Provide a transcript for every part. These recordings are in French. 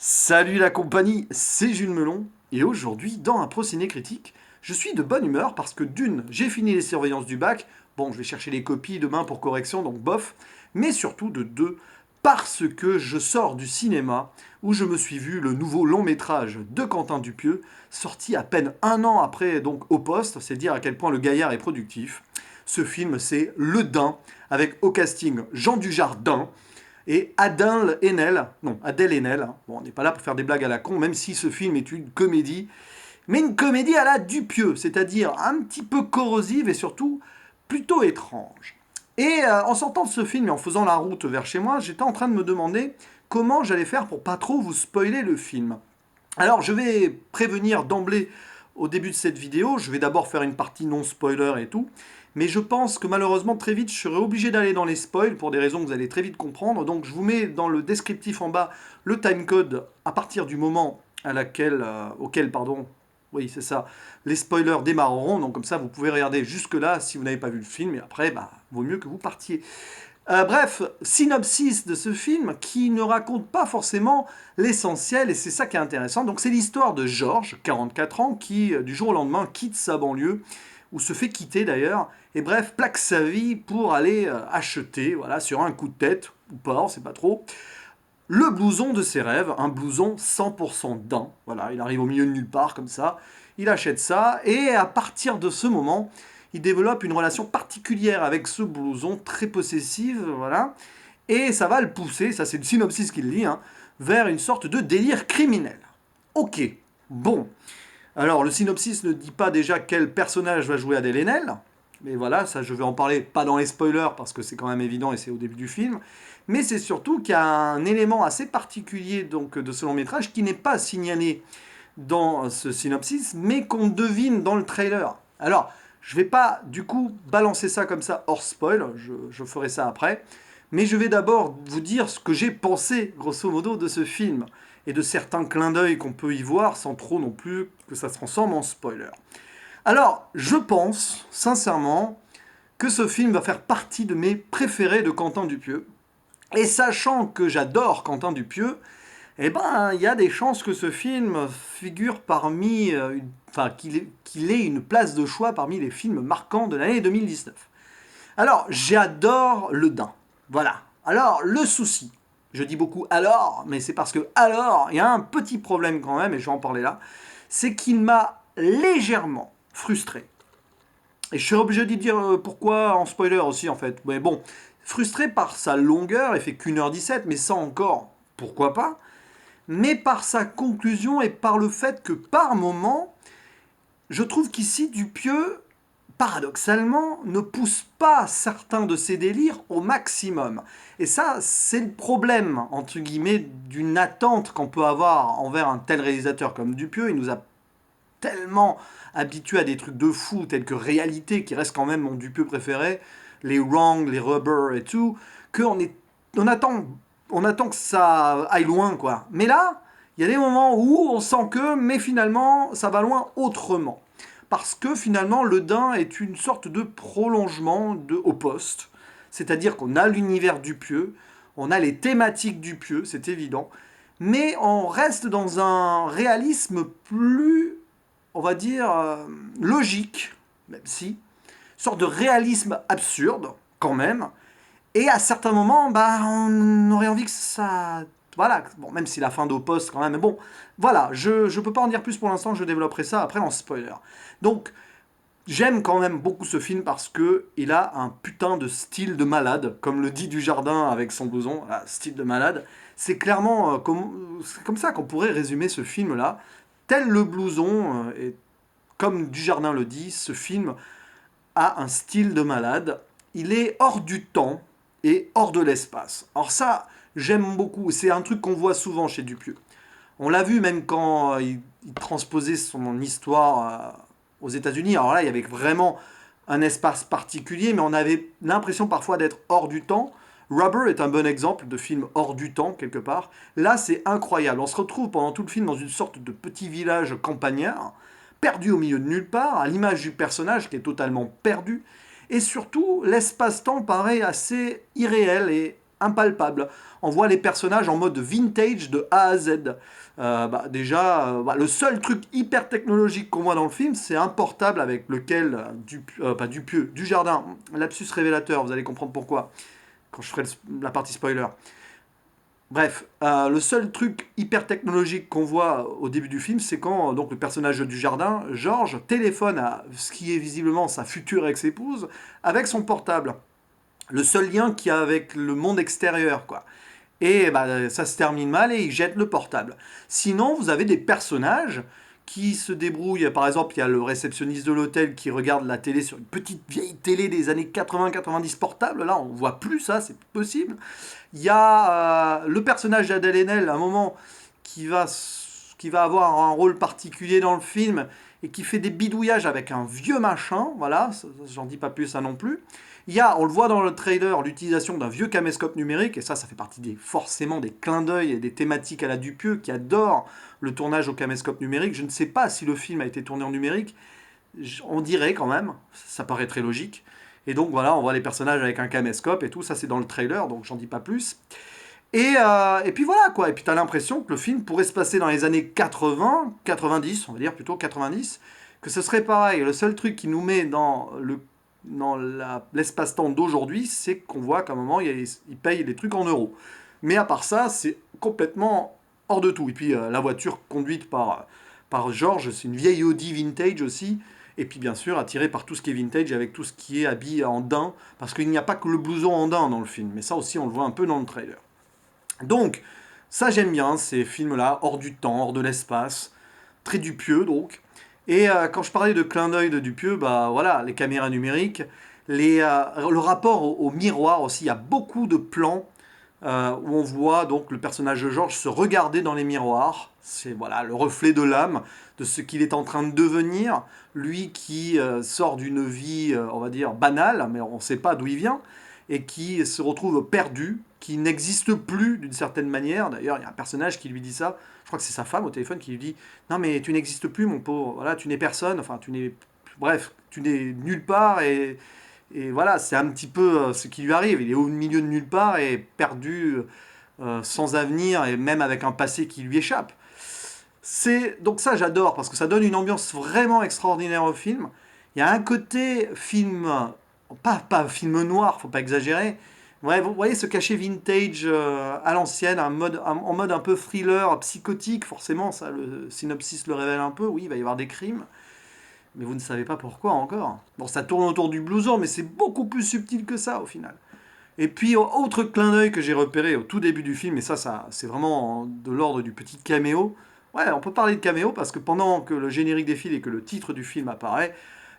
Salut la compagnie, c'est Jules Melon, et aujourd'hui, dans un procédé critique, je suis de bonne humeur parce que d'une, j'ai fini les surveillances du bac, bon, je vais chercher les copies demain pour correction, donc bof, mais surtout de deux, parce que je sors du cinéma où je me suis vu le nouveau long métrage de Quentin Dupieux, sorti à peine un an après, donc au poste, c'est dire à quel point le gaillard est productif. Ce film, c'est Le Dain, avec au casting Jean Dujardin, et Adèle Haenel, non, Adèle Haenel, hein. Bon, on n'est pas là pour faire des blagues à la con, même si ce film est une comédie, mais une comédie à la Dupieux, c'est-à-dire un petit peu corrosive et surtout plutôt étrange. Et en sortant de ce film et en faisant la route vers chez moi, j'étais en train de me demander comment j'allais faire pour pas trop vous spoiler le film. Alors, je vais prévenir d'emblée au début de cette vidéo, je vais d'abord faire une partie non spoiler et tout, mais je pense que malheureusement très vite je serai obligé d'aller dans les spoils pour des raisons que vous allez très vite comprendre, donc je vous mets dans le descriptif en bas le timecode à partir du moment auquel, pardon, oui c'est ça, les spoilers démarreront, donc comme ça vous pouvez regarder jusque là si vous n'avez pas vu le film, et après, bah, vaut mieux que vous partiez. Bref, synopsis de ce film qui ne raconte pas forcément l'essentiel, et c'est ça qui est intéressant. Donc c'est l'histoire de Georges, 44 ans, qui du jour au lendemain quitte sa banlieue, ou se fait quitter d'ailleurs, et bref, plaque sa vie pour aller acheter, voilà, sur un coup de tête, ou pas, on sait pas trop, le blouson de ses rêves, un blouson 100% daim. Voilà, il arrive au milieu de nulle part comme ça, il achète ça, et à partir de ce moment, il développe une relation particulière avec ce blouson, très possessive, voilà, et ça va le pousser, ça c'est le synopsis qu'il lit, hein, vers une sorte de délire criminel. Ok, bon. Alors le synopsis ne dit pas déjà quel personnage va jouer Adèle Haenel, mais voilà, ça je vais en parler pas dans les spoilers parce que c'est quand même évident et c'est au début du film, mais c'est surtout qu'il y a un élément assez particulier donc de ce long métrage qui n'est pas signalé dans ce synopsis, mais qu'on devine dans le trailer. Alors, je vais pas du coup balancer ça comme ça hors spoil, je ferai ça après, mais je vais d'abord vous dire ce que j'ai pensé grosso modo de ce film et de certains clins d'œil qu'on peut y voir sans trop non plus que ça se transforme en spoiler. Alors, je pense sincèrement que ce film va faire partie de mes préférés de Quentin Dupieux. Et sachant que j'adore Quentin Dupieux, eh ben, il y a des chances que ce film figure parmi, enfin, qu'il ait une place de choix parmi les films marquants de l'année 2019. Alors, j'adore Le Dain. Voilà. Alors, le souci, je dis beaucoup alors, mais c'est parce que alors, il y a un petit problème quand même, et je vais en parler là, c'est qu'il m'a légèrement frustré. Et je suis obligé de dire pourquoi en spoiler aussi en fait. Mais bon, frustré par sa longueur, il fait qu'1h17, mais ça encore, pourquoi pas. Mais par sa conclusion et par le fait que par moment, je trouve qu'ici Dupieux, paradoxalement, ne pousse pas certains de ses délires au maximum. Et ça, c'est le problème, entre guillemets, d'une attente qu'on peut avoir envers un tel réalisateur comme Dupieux. Il nous a tellement habitués à des trucs de fou, tels que Réalité, qui reste quand même mon Dupieux préféré, les Wrong, les Rubber et tout, qu'on est, on attend que ça aille loin, quoi. Mais là, il y a des moments où on sent que, mais finalement, ça va loin autrement. Parce que finalement, le Dain est une sorte de prolongement Au Poste. C'est-à-dire qu'on a l'univers Dupieux, on a les thématiques Dupieux, c'est évident, mais on reste dans un réalisme plus, on va dire, logique, même si, une sorte de réalisme absurde, quand même, et à certains moments, bah, on aurait envie que ça... Voilà, bon, même si la fin d'Au Poste quand même, mais bon, voilà, je peux pas en dire plus pour l'instant, je développerai ça après en spoiler. Donc, j'aime quand même beaucoup ce film parce que il a un putain de style de malade, comme le dit Dujardin avec son blouson, là, style de malade. C'est clairement c'est comme ça qu'on pourrait résumer ce film-là. Tel le blouson, et comme Dujardin le dit, ce film a un style de malade. Il est hors du temps et hors de l'espace. Alors ça, j'aime beaucoup. C'est un truc qu'on voit souvent chez Dupieux. On l'a vu même quand il transposait son histoire aux États-Unis. Alors là, il y avait vraiment un espace particulier, mais on avait l'impression parfois d'être hors du temps. Rubber est un bon exemple de film hors du temps, quelque part. Là, c'est incroyable. On se retrouve pendant tout le film dans une sorte de petit village campagnard, perdu au milieu de nulle part, à l'image du personnage qui est totalement perdu. Et surtout, l'espace-temps paraît assez irréel et impalpable. On voit les personnages en mode vintage de A à Z. Le seul truc hyper technologique qu'on voit dans le film, c'est un portable avec lequel, pas Dupieux, Dujardin, lapsus révélateur, vous allez comprendre pourquoi, quand je ferai la partie spoiler. Bref, le seul truc hyper technologique qu'on voit au début du film, c'est quand donc le personnage du jardin, Georges, téléphone à ce qui est visiblement sa future ex-épouse avec son portable. Le seul lien qu'il y a avec le monde extérieur, quoi. Et bah, ça se termine mal et il jette le portable. Sinon, vous avez des personnages qui se débrouillent. Par exemple, il y a le réceptionniste de l'hôtel qui regarde la télé sur une petite vieille télé des années 80-90 portable. Là, on voit plus ça, c'est plus possible. Il y a le personnage d'Adèle Haenel, à un moment, qui va avoir un rôle particulier dans le film et qui fait des bidouillages avec un vieux machin. Voilà, j'en dis pas plus ça non plus. Il y a, on le voit dans le trailer, l'utilisation d'un vieux caméscope numérique, et ça fait partie forcément des clins d'œil et des thématiques à la Dupieux, qui adore le tournage au caméscope numérique. Je ne sais pas si le film a été tourné en numérique, on dirait quand même, ça paraît très logique. Et donc voilà, on voit les personnages avec un caméscope et tout, ça c'est dans le trailer, donc j'en dis pas plus. Et puis voilà quoi, et puis t'as l'impression que le film pourrait se passer dans les années 80, 90, on va dire plutôt 90, que ce serait pareil. Le seul truc qui nous met dans l'espace-temps d'aujourd'hui, c'est qu'on voit qu'à un moment, ils payent les trucs en euros. Mais à part ça, c'est complètement hors de tout. Et puis la voiture conduite par George, c'est une vieille Audi vintage aussi. Et puis bien sûr, attiré par tout ce qui est vintage, avec tout ce qui est habillé en daim, parce qu'il n'y a pas que le blouson en daim dans le film. Mais ça aussi, on le voit un peu dans le trailer. Donc, ça j'aime bien, ces films-là, hors du temps, hors de l'espace, très Dupieux donc. Et quand je parlais de clin d'œil de Dupieux, bah voilà, les caméras numériques, le rapport au miroir aussi, il y a beaucoup de plans où on voit donc le personnage de Georges se regarder dans les miroirs. C'est voilà le reflet de l'âme, de ce qu'il est en train de devenir. Lui qui sort d'une vie, on va dire, banale, mais on ne sait pas d'où il vient, et qui se retrouve perdu, qui n'existe plus d'une certaine manière. D'ailleurs, il y a un personnage qui lui dit ça. Je crois que c'est sa femme au téléphone qui lui dit non mais tu n'existes plus mon pauvre. Voilà, tu n'es personne. Enfin, bref, tu n'es nulle part et voilà, c'est un petit peu ce qui lui arrive. Il est au milieu de nulle part et perdu, sans avenir et même avec un passé qui lui échappe. Donc ça j'adore parce que ça donne une ambiance vraiment extraordinaire au film. Il y a un côté film, pas film noir, faut pas exagérer. Ouais, vous voyez ce cachet vintage à l'ancienne, en mode un peu thriller, psychotique, forcément, ça, le synopsis le révèle un peu. Oui, il va y avoir des crimes, mais vous ne savez pas pourquoi encore. Bon, ça tourne autour du blouson, mais c'est beaucoup plus subtil que ça au final. Et puis, autre clin d'œil que j'ai repéré au tout début du film, et ça c'est vraiment de l'ordre du petit caméo. Ouais, on peut parler de caméo parce que pendant que le générique défile et que le titre du film apparaît,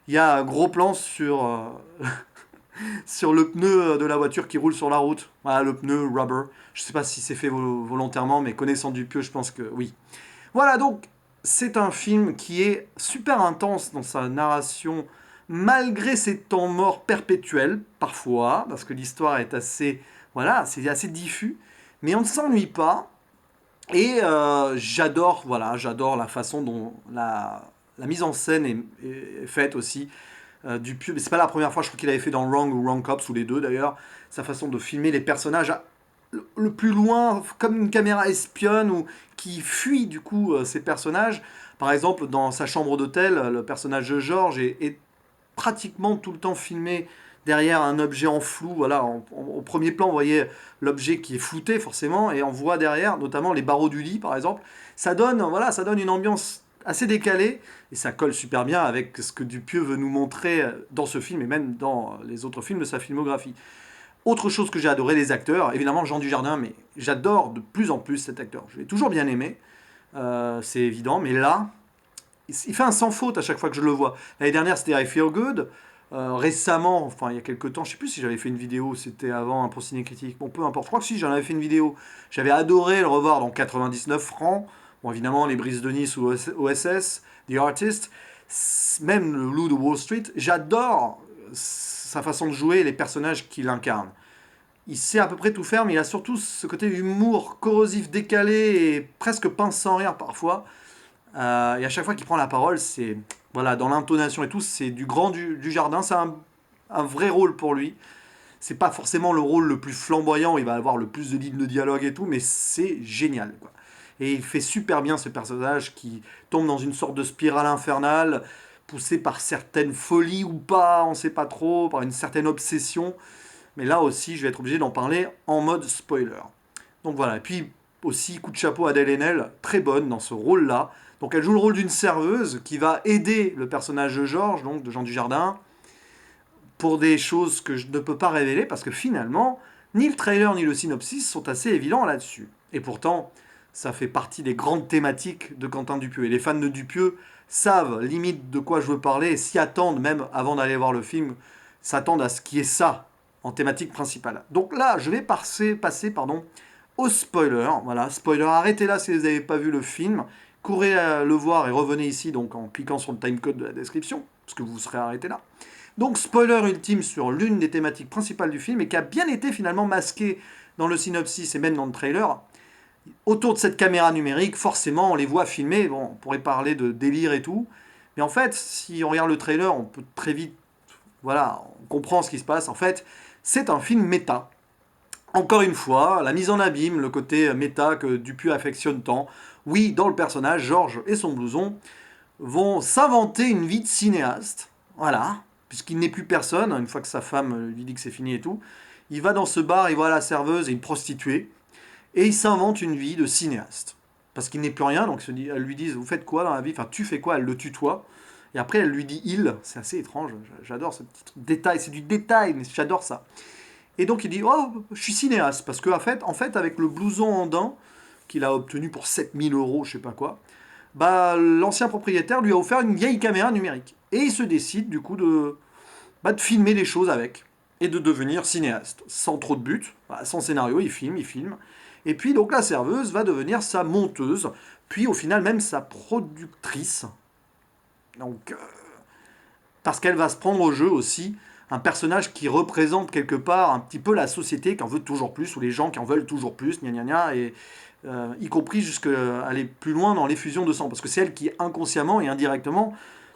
il y a un gros plan sur le pneu de la voiture qui roule sur la route. Voilà, le pneu rubber. Je ne sais pas si c'est fait volontairement, mais connaissant Dupieux, je pense que oui. Voilà, donc, c'est un film qui est super intense dans sa narration, malgré ses temps morts perpétuels, parfois, parce que l'histoire est assez, voilà, c'est assez diffus, mais on ne s'ennuie pas. Et j'adore la façon dont la mise en scène est faite aussi. Dupieux, mais c'est pas la première fois, je crois qu'il avait fait dans Wrong ou Wrong Cops, ou les deux d'ailleurs, sa façon de filmer les personnages le plus loin, comme une caméra espionne, ou qui fuit du coup ces personnages. Par exemple, dans sa chambre d'hôtel, le personnage de George est pratiquement tout le temps filmé derrière un objet en flou. Voilà, au premier plan, vous voyez l'objet qui est flouté forcément, et on voit derrière, notamment les barreaux du lit, par exemple. Ça donne une ambiance assez décalée, et ça colle super bien avec ce que Dupieux veut nous montrer dans ce film, et même dans les autres films de sa filmographie. Autre chose que j'ai adoré, les acteurs, évidemment Jean Dujardin, mais j'adore de plus en plus cet acteur. Je l'ai toujours bien aimé, c'est évident, mais là, il fait un sans faute à chaque fois que je le vois. L'année dernière, c'était I Feel Good. Récemment, enfin il y a quelques temps, je sais plus si j'avais fait une vidéo, c'était avant un Ciné Critique. Bon, peu importe, je crois que si, j'en avais fait une vidéo. J'avais adoré le revoir dans 99 francs. Bon, évidemment, Les Brises de Nice ou OSS, The Artist, même le Loup de Wall Street. J'adore sa façon de jouer et les personnages qu'il incarne. Il sait à peu près tout faire, mais il a surtout ce côté humour corrosif, décalé et presque pince sans rire parfois. Et à chaque fois qu'il prend la parole, c'est voilà, dans l'intonation et tout, c'est du grand du jardin, c'est un vrai rôle pour lui. C'est pas forcément le rôle le plus flamboyant, il va avoir le plus de lignes de dialogue et tout, mais c'est génial, quoi. Et il fait super bien ce personnage qui tombe dans une sorte de spirale infernale, poussé par certaines folies ou pas, on sait pas trop, par une certaine obsession. Mais là aussi, je vais être obligé d'en parler en mode spoiler. Donc voilà, et puis aussi, coup de chapeau à Adèle Haenel, très bonne dans ce rôle-là. Donc elle joue le rôle d'une serveuse qui va aider le personnage de Georges, donc de Jean Dujardin, pour des choses que je ne peux pas révéler, parce que finalement, ni le trailer ni le synopsis sont assez évidents là-dessus. Et pourtant, ça fait partie des grandes thématiques de Quentin Dupieux. Et les fans de Dupieux savent limite de quoi je veux parler, et s'y attendent même avant d'aller voir le film, s'attendent à ce qui est ça en thématique principale. Donc là, je vais passer au spoiler. Voilà, spoiler, arrêtez là si vous n'avez pas vu le film. Courez le voir et revenez ici donc en cliquant sur le timecode de la description, parce que vous serez arrêté là. Donc spoiler ultime sur l'une des thématiques principales du film et qui a bien été finalement masqué dans le synopsis et même dans le trailer. Autour de cette caméra numérique, forcément, on les voit filmer. Bon, on pourrait parler de délire et tout. Mais en fait, si on regarde le trailer, on peut très vite, voilà, on comprend ce qui se passe. En fait, c'est un film méta. Encore une fois, la mise en abîme, le côté méta que Dupieux affectionne tant. Oui, dans le personnage, Georges et son blouson vont s'inventer une vie de cinéaste. Voilà, puisqu'il n'est plus personne, une fois que sa femme lui dit que c'est fini et tout. Il va dans ce bar, il voit la serveuse et une prostituée, et il s'invente une vie de cinéaste. Parce qu'il n'est plus rien, donc elle lui dit, vous faites quoi dans la vie? Enfin, tu fais quoi? Elle le tutoie. Et après, elle lui dit il. C'est assez étrange, j'adore ce petit détail, c'est du détail, mais j'adore ça. Et donc il dit, oh, je suis cinéaste, parce qu'en fait, avec le blouson andin, qu'il a obtenu pour 7 000 euros, je sais pas quoi, bah, l'ancien propriétaire lui a offert une vieille caméra numérique. Et il se décide du coup de filmer des choses avec. Et de devenir cinéaste. Sans trop de but, voilà, sans scénario, il filme, il filme. Et puis donc la serveuse va devenir sa monteuse, puis au final même sa productrice. Donc, parce qu'elle va se prendre au jeu aussi un personnage qui représente quelque part un petit peu la société qui en veut toujours plus, ou les gens qui en veulent toujours plus, gna gna gna, et y compris jusqu'à aller plus loin dans l'effusion de sang, parce que c'est elle qui inconsciemment et indirectement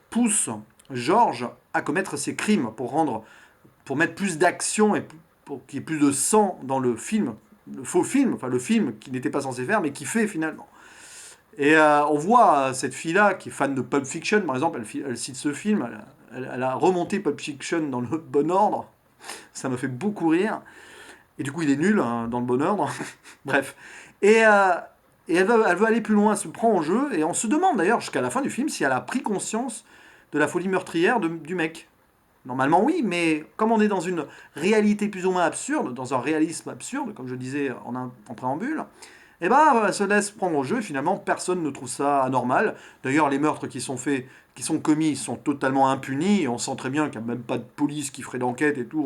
pousse Georges à commettre ses crimes pour mettre plus d'action et pour qu'il y ait plus de sang dans le film, le faux film, enfin le film qui n'était pas censé faire, mais qui fait finalement. Et on voit cette fille-là, qui est fan de Pulp Fiction, par exemple, elle cite ce film, elle a remonté Pulp Fiction dans le bon ordre, ça me fait beaucoup rire, et du coup il est nul hein, dans le bon ordre, bref. Et, euh, et elle veut aller plus loin, elle se prend en jeu, et on se demande d'ailleurs jusqu'à la fin du film si elle a pris conscience de la folie meurtrière du mec. Normalement oui, mais comme on est dans une réalité plus ou moins absurde, dans un réalisme absurde, comme je disais en préambule, eh ben, elle se laisse prendre au jeu et finalement personne ne trouve ça anormal. D'ailleurs, les meurtres qui sont commis sont totalement impunis et on sent très bien qu'il n'y a même pas de police qui ferait d'enquête et tout,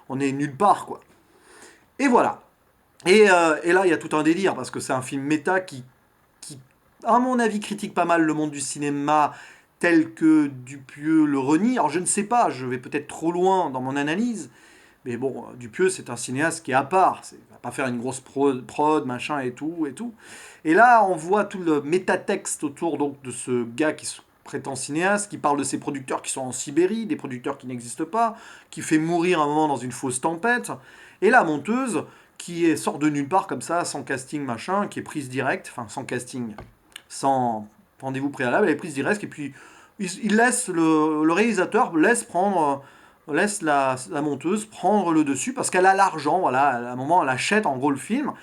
on est nulle part quoi. Et voilà. Et là, il y a tout un délire parce que c'est un film méta qui, à mon avis, critique pas mal le monde du cinéma tel que Dupieux le renie. Alors je ne sais pas, je vais peut-être trop loin dans mon analyse, mais bon, Dupieux, c'est un cinéaste qui est à part. Il va pas faire une grosse prod, machin et tout, et tout. Et là, on voit tout le métatexte autour donc, de ce gars qui se prétend cinéaste, qui parle de ses producteurs qui sont en Sibérie, des producteurs qui n'existent pas, qui fait mourir un moment dans une fausse tempête. Et la monteuse, sort de nulle part comme ça, sans casting, machin, qui est prise direct, enfin sans casting, sans rendez-vous préalable, elle est prise direct, et puis il laisse le réalisateur laisse la monteuse prendre le dessus parce qu'elle a l'argent, voilà, à un moment elle achète en gros le film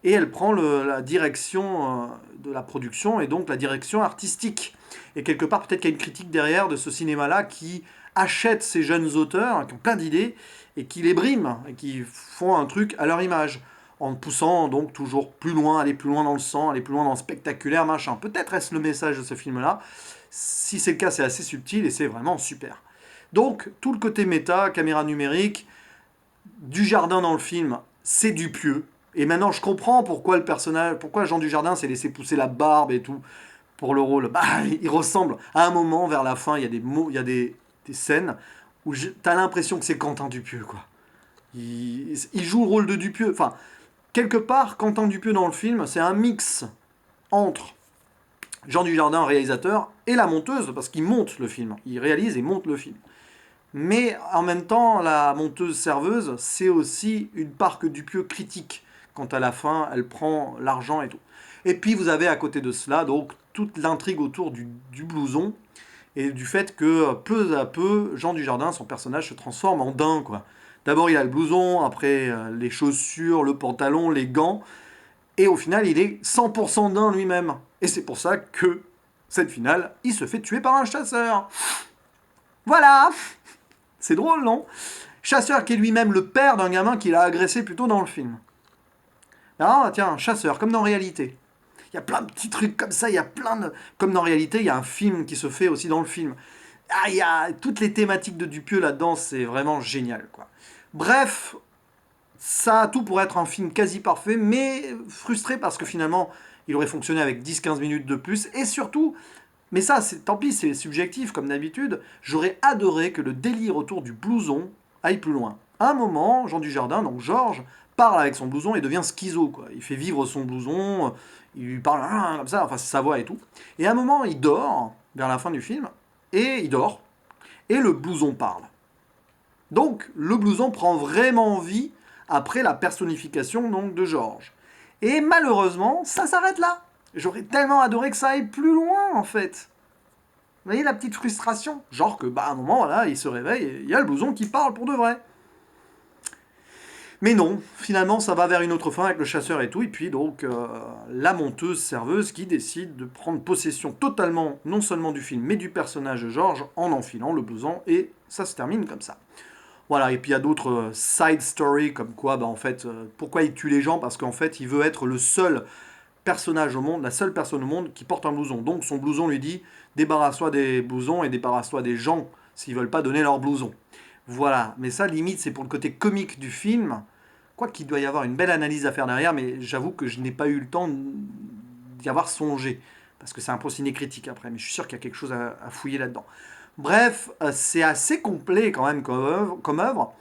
et elle prend la direction de la production et donc la direction artistique. Et quelque part peut-être qu'il y a une critique derrière de ce cinéma-là qui achète ces jeunes auteurs hein, qui ont plein d'idées et qui les briment et qui font un truc à leur image en poussant donc toujours plus loin, aller plus loin dans le sang, aller plus loin dans le spectaculaire, machin. Peut-être est-ce le message de ce film-là. Si c'est le cas, c'est assez subtil et c'est vraiment super. Donc, tout le côté méta, caméra numérique, Dujardin dans le film, c'est Dupieux. Et maintenant, je comprends pourquoi Jean Dujardin s'est laissé pousser la barbe et tout pour le rôle. Bah, il ressemble. À un moment, vers la fin, il y a des scènes où t'as l'impression que c'est Quentin Dupieux, quoi. Il joue le rôle de Dupieux. Enfin, quelque part, Quentin Dupieux dans le film, c'est un mix entre Jean Dujardin, réalisateur, et la monteuse, parce qu'il monte le film. Il réalise et monte le film. Mais en même temps, la monteuse-serveuse, c'est aussi une Parc Dupieux critique. Quand à la fin, elle prend l'argent et tout. Et puis vous avez à côté de cela, donc, toute l'intrigue autour du blouson, et du fait que peu à peu, Jean Dujardin, son personnage, se transforme en daim, quoi. D'abord il a le blouson, après les chaussures, le pantalon, les gants, et au final il est 100% daim lui-même. Et c'est pour ça que, cette finale, il se fait tuer par un chasseur. Voilà. C'est drôle, non? Chasseur qui est lui-même le père d'un gamin qu'il a agressé plus tôt dans le film. Ah, tiens, chasseur, comme dans Réalité. Il y a plein de petits trucs comme ça, il y a plein de... Comme dans Réalité, il y a un film qui se fait aussi dans le film. Ah, il y a toutes les thématiques de Dupieux là-dedans, c'est vraiment génial, quoi. Bref, ça a tout pour être un film quasi parfait, mais frustré parce que finalement, il aurait fonctionné avec 10-15 minutes de plus, et surtout, mais ça, tant pis, c'est subjectif comme d'habitude, j'aurais adoré que le délire autour du blouson aille plus loin. À un moment, Jean Dujardin, donc Georges, parle avec son blouson et devient schizo, quoi. Il fait vivre son blouson, il lui parle comme ça, enfin c'est sa voix et tout. Et à un moment, il dort, vers la fin du film, et il dort, et le blouson parle. Donc, le blouson prend vraiment vie après la personnification donc, de Georges. Et malheureusement, ça s'arrête là. J'aurais tellement adoré que ça aille plus loin, en fait. Vous voyez la petite frustration? Genre que, bah, à un moment, voilà, il se réveille et il y a le blouson qui parle pour de vrai. Mais non, finalement, ça va vers une autre fin avec le chasseur et tout, et puis donc la monteuse-serveuse qui décide de prendre possession totalement, non seulement du film, mais du personnage de Georges en enfilant le blouson, et ça se termine comme ça. Voilà, et puis il y a d'autres side stories, comme quoi, bah, en fait, pourquoi il tue les gens? Parce qu'en fait, il veut être le seul personnage au monde, la seule personne au monde qui porte un blouson. Donc son blouson lui dit, débarrasse-toi des blousons et débarrasse-toi des gens s'ils veulent pas donner leur blouson. Voilà, mais ça, limite, c'est pour le côté comique du film. Quoi qu'il doit y avoir une belle analyse à faire derrière, mais j'avoue que je n'ai pas eu le temps d'y avoir songé. Parce que c'est un peu ciné critique après, mais je suis sûr qu'il y a quelque chose à fouiller là-dedans. Bref, c'est assez complet quand même comme œuvre.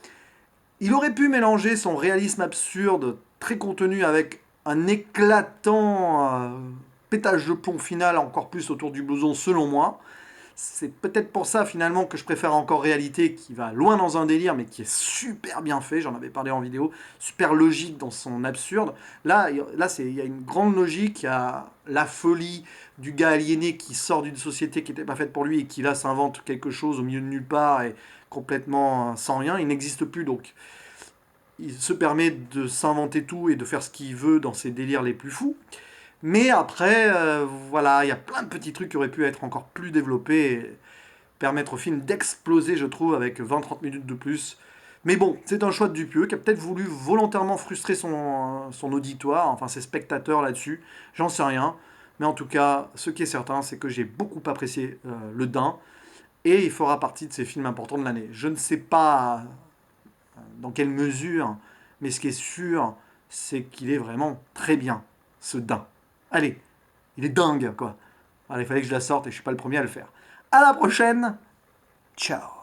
Il aurait pu mélanger son réalisme absurde, très contenu, avec un éclatant pétage de plomb final, encore plus autour du blouson, selon moi. C'est peut-être pour ça finalement que je préfère encore Réalité, qui va loin dans un délire, mais qui est super bien fait. J'en avais parlé en vidéo, super logique dans son absurde. Là, il y a une grande logique. Il y a la folie du gars aliéné qui sort d'une société qui n'était pas faite pour lui et qui là s'invente quelque chose au milieu de nulle part et complètement sans rien. Il n'existe plus, donc il se permet de s'inventer tout et de faire ce qu'il veut dans ses délires les plus fous. Mais après, voilà, il y a plein de petits trucs qui auraient pu être encore plus développés et permettre au film d'exploser, je trouve, avec 20-30 minutes de plus. Mais bon, c'est un choix de Dupieux qui a peut-être voulu volontairement frustrer son auditoire, enfin ses spectateurs là-dessus. J'en sais rien. Mais en tout cas, ce qui est certain, c'est que j'ai beaucoup apprécié Le Daim. Et il fera partie de ces films importants de l'année. Je ne sais pas dans quelle mesure, mais ce qui est sûr, c'est qu'il est vraiment très bien, ce Daim. Allez, il est dingue, quoi. Alors, il fallait que je la sorte et je suis pas le premier à le faire. À la prochaine. Ciao.